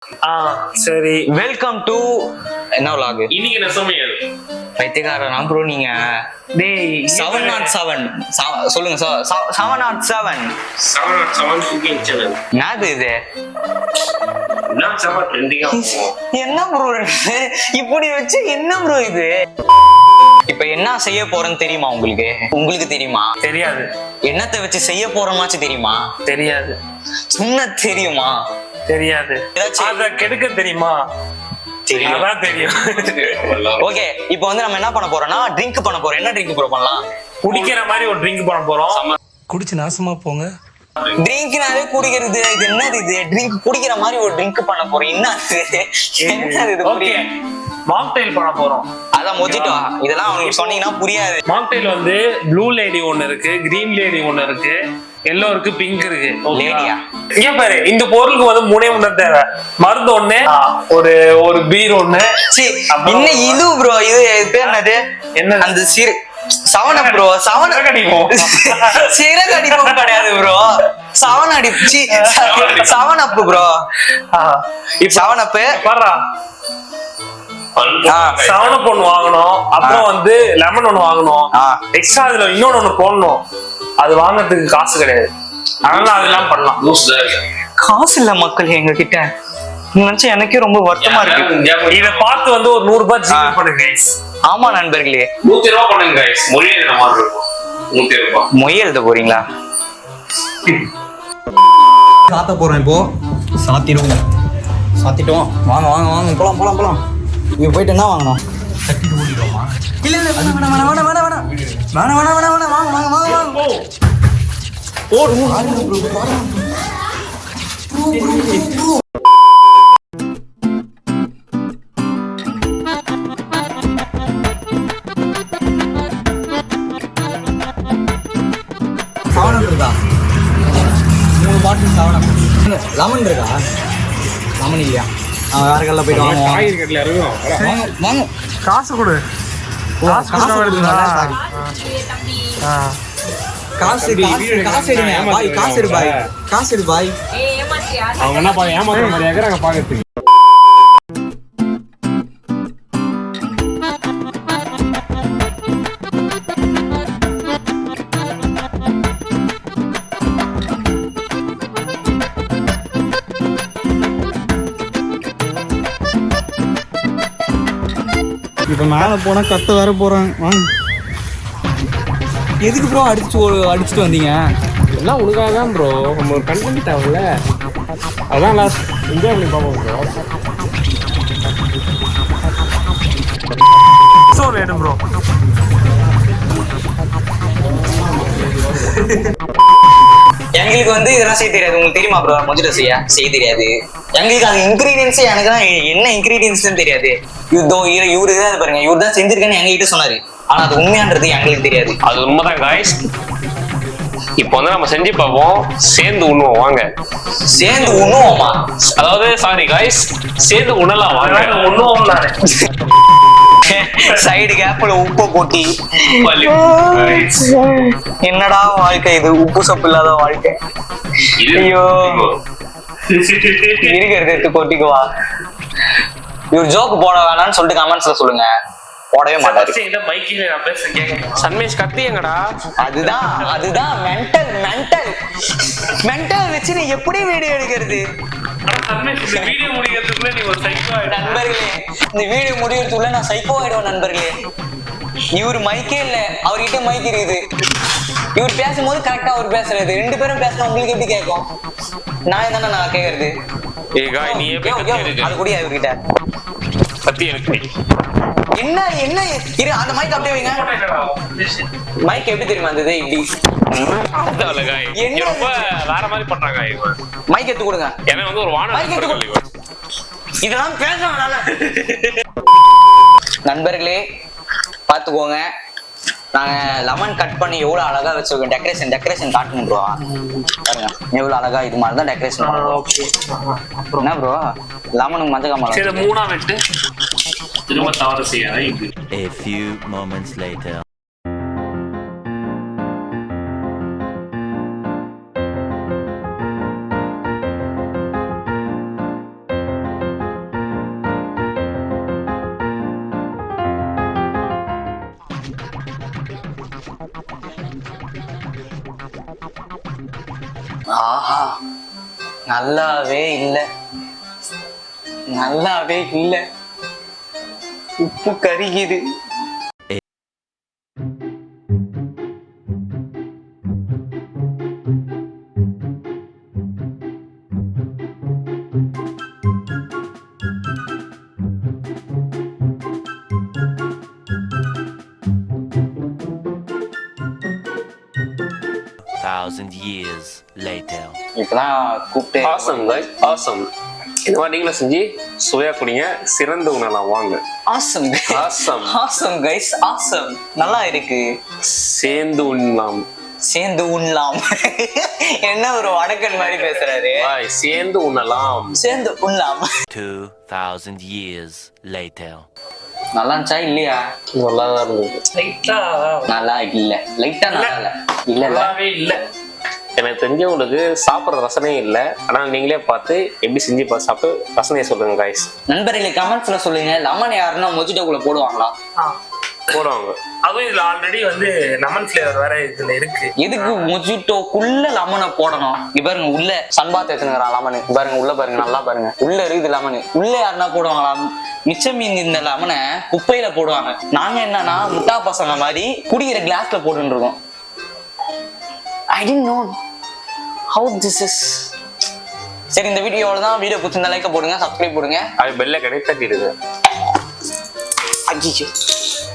சரி, welcome to என்ன vlog? இன்னைக்கு என்ன சமையல்? பைத்தியக்காரன் நான் ப்ரோ. நீங்க டேய் 707 சொல்லுங்க சார். 707 707 cooking channel. என்னது இது? நான் சம ட்ரெண்டிங்கா போவோம். என்ன ப்ரோ இப்படி வச்சு என்ன ப்ரோ இது? இப்ப என்ன செய்ய போறேன்னு தெரியுமா உங்களுக்கு? உங்களுக்கு தெரியுமா? தெரியாது. என்னத்தை வச்சு செய்ய போறோமாச்சு தெரியுமா? தெரியாது. சும்மா தெரியுமா? தெரியாது. அத கெடுக்க தெரியுமா? தெரியும். அதான் தெரியும். ஓகே, இப்போ வந்து நம்ம என்ன பண்ண போறோம்னா ட்ரிங்க் பண்ண போறோம். என்ன ட்ரிங்க் ப்ரோ பண்ணலாம்? குடிக்கிற மாதிரி ஒரு ட்ரிங்க் பண்ண போறோம். குடிச்சு நாசமா போங்க. ட்ரிங்க்னாவே குடிக்கிறது. இது என்னது இது? ட்ரிங்க் குடிக்கிற மாதிரி ஒரு ட்ரிங்க் பண்ண போறோம். என்ன இது? ஓகே, மாக்டெயில் பண்ண போறோம். அதான் மொஜிட்டோ. இதெல்லாம் உங்களுக்கு சொன்னீங்கன்னா புரியாது. மாக்டெயில் வந்து ப்ளூ லேடி ஒன்னு இருக்கு, கிரீன் லேடி ஒன்னு இருக்கு, எல்லோ இருக்கு, பிங்க் இருக்கு. லேடியா? இங்க பாரு, இந்த பொருளுக்கு வந்து மூணே ஒண்ணு தேவை. மருந்து ஒண்ணு, ஒரு பீர் ஒண்ணு. இன்னும் இது ப்ரோ, இது பேர் என்னது? என்ன? அந்த சிறு சவன ப்ரோ. சவன அடிப்போம். சிறகு அடிப்போம் கிடையாது ப்ரோ. சவன அடிச்சு சவனப்பு ப்ரோ. சவனப்பு பாரா. சவனப் ஒண்ணு வாங்கணும். அப்புறம் வந்து லெமன் ஒண்ணு வாங்கணும். எக்ஸ்ட்ரா அதுல இன்னொன்னு ஒண்ணு போடணும். அது வாங்கறதுக்கு காசு கிடையாது. அதனால அதெல்லாம் பண்ணலாம். காசு இல்ல மக்கள் எங்க கிட்ட. நினைச்சு எனக்கே ரொம்ப வருத்தமா இருக்கு. இத பார்த்து வந்து ஒரு 100 ரூபாய் ஜிபே பண்ணுங்க गाइस. ஆமா நண்பர்களே, 100 ரூபாய் பண்ணுங்க गाइस. மொழி எழுதுற மாதிரி இருக்கும். 100 ரூபாய். மொய் எழுத போறீங்களா? சாத்த போறோம். இப்போ சாத்திடுவோம். வாங்க வாங்க வாங்க, போலாம் போலாம் போலாம். இங்க போயிட்டு என்ன வாங்கணும்? கட்டிட்டு ஓடிடுவோமா? இல்ல இல்ல, வேணாம் வேணாம் வேணாம் வேணாம் வேணாம் வேணாம் வேணாம் வேணாம் வேணாம், வாங்க வாங்க வாங்க வாங்க. சாவனம் இருக்கா? 3 பாட்டில் சாவனம். லெமன் இருக்கா? லெமன் இல்லையா? வேற கல்ல போயிட்டு வாங்க. காய்கறி கடையில இறங்குவோம். வாங்க வாங்க. காசு கொடு. காசு கொடுங்க. காசு காசு எடுங்க பாய். காசு எடு பாய். காசு எடு பாய். அவங்க என்ன பாக்க ஏமாத்துற மாதிரி ஆகறாங்க பாக்கிறதுக்கு. இப்ப மேல போனா கத்த வேற போறாங்க. வாங்க. எதுக்கு ப்ரோ அடிச்சுட்டு வந்தீங்க? எல்லாம் உனக்காக தான் ப்ரோ. நம்ம ஒரு கண்டென்ட் தேவையில்ல. அதான் லாஸ்ட் என்ஜாய் பண்ணி பார்ப்போம் ப்ரோ. சோ வேணும் ப்ரோ. எங்களுக்கு வந்து இதெல்லாம் செய்ய தெரியாது. உங்களுக்கு தெரியுமா ப்ரோ? மொஜிட்டோ செய்ய தெரியாது. எங்களுக்கு அது இன்கிரீடியன்ஸே எனக்கு தான் என்ன இன்கிரீடியன்ஸ் தெரியாது. இவரு தான் பாருங்க, இவரு தான் செஞ்சிருக்கேன்னு எங்ககிட்ட சொன்னாரு. ஆனா அது உண்மையான்றது எங்களுக்கு தெரியாது. அது உண்மைதான் गाइस. இப்போ வந்து நம்ம செஞ்சு பார்ப்போம். சேர்ந்து உண்ணுவோம் வாங்க. சேர்ந்து உண்ணுவோமா? அதாவது சாரி गाइस, சேர்ந்து உண்ணலாம் வாங்க. ஒண்ணும் நானே சைடு கேப்ல உப்பு கொட்டி. என்னடா வாழ்க்கை இது? உப்பு சப்பு இல்லாத வாழ்க்கை. ஐயோ, இருக்கிறது எடுத்து கொட்டிக்குவா. இவர் ஜோக்கு போட வேணாம்னு சொல்லிட்டு கமெண்ட்ஸ்ல சொல்லுங்க. போடவே மாட்டாரு. சன்மேஷ் கத்தியங்கடா. அதுதான் மென்டல் வச்சு நீ எப்படி வீடியோ எடுக்கிறது? நண்பர்களே, இந்த வீடியோ முடியறதுக்குள்ள நான் சைக்கோ ஆயிடுவேன் நண்பர்களே. இவர் மைக்கே இல்ல, அவர்கிட்ட மைக் இருக்குது. இவர் பேசும்போது கரெக்டா அவர் பேசுறது. 2 பேரும் பேசினா உங்களுக்கு எப்படி கேட்கும்? நான் தானே நான் கேக்குறது. அது கூட இவர்கிட்ட கத்தி இருக்கு. என்ன இரு, அந்த மைக் அப்படியே வைங்க. மைக் எப்படி தெரியுமா இருந்தது? இப்படி ரொம்ப வேற மாதிரி பண்றாங்க. மைக் எடுத்து கொடுங்க. ஏன்னா வந்து ஒரு வானம் இதெல்லாம் பேச வேணால. நண்பர்களே பாத்துக்கோங்க, நாங்க லெமன் கட் பண்ணி எவ்வளவு அழகா வச்சிருக்கோம். டெக்கரேஷன் காட்டணும் ப்ரோ. பாருங்க எவ்வளவு அழகா இது மாதிரி தான் டெக்கரேஷன். என்ன ப்ரோ, லெமனுக்கு மஞ்சள் காமலை சரி 3ஆ வெட்டு. திரும்ப தவறு செய்யாத. A few moments later. ஆஹா நல்லாவே இல்லை உப்பு கரிக்குது. Thousand years later. இப்பதான் கூப்பிட்டு ஆசம் கைஸ் ஆசம். இந்த மாதிரி நீங்களும் செஞ்சு சுவையா குடிங்க, சிறந்த உணலாம் வாங்க. Awesome awesome awesome guys awesome நல்லா இருக்கு. சேர்ந்து உண்ணலாம். சேர்ந்து உண்ணலாம். என்ன ஒரு வடக்கன் மாதிரி பேசுறாரு. சேர்ந்து உண்ணலாம். சேர்ந்து உண்ணலாம். 2000 years later. நல்லா இருந்துச்சா இல்லையா? நல்லா தான் இருந்தது. லைட்டா நல்லா இல்ல. லைட்டா நல்லா இல்ல. இல்ல நல்லாவே இல்ல. எனக்கு தெரிஞ்சவங்களுக்கு சாப்பிட்ற ரசனையே இல்லை. ஆனா நீங்களே பார்த்து எப்படி செஞ்சு சாப்பிட்டு ரசனையை சொல்லுங்க கைஸ். நண்பர்களே கமெண்ட்ஸ்ல சொல்லுங்க. லெமன் யாருன்னா மொஜிட்டோக்குள்ள போடுவாங்களா? போடுவாங்க. அதுவும் இதுல ஆல்ரெடி வந்து லெமன் ஃபிளேவர் வேற இதுல இருக்கு. எதுக்கு மொஜிட்டோக்குள்ள லெமனை போடணும்? இங்க பாருங்க உள்ள சன்பாத் எடுத்துக்கிறான் லெமனு. பாருங்க உள்ள பாருங்க, நல்லா பாருங்க உள்ள இருக்குது லெமனு. உள்ள யாருன்னா போடுவாங்களா? மிச்சம் மீன் இந்த லெமனை குப்பையில போடுவாங்க. நாங்க என்னன்னா முட்டா பசங்க மாதிரி குடிக்கிற கிளாஸ்ல போட்டுட்டு இருக்கோம். I didn't know how this is. சரி இந்த வீடியோவில் தான். வீடியோ பிடிச்சிருந்தா லைக் போடுங்க, சப்ஸ்கிரைப் போடுங்க, அது பெல்ல கடை தட்டிடுங்க. அஜிச்சு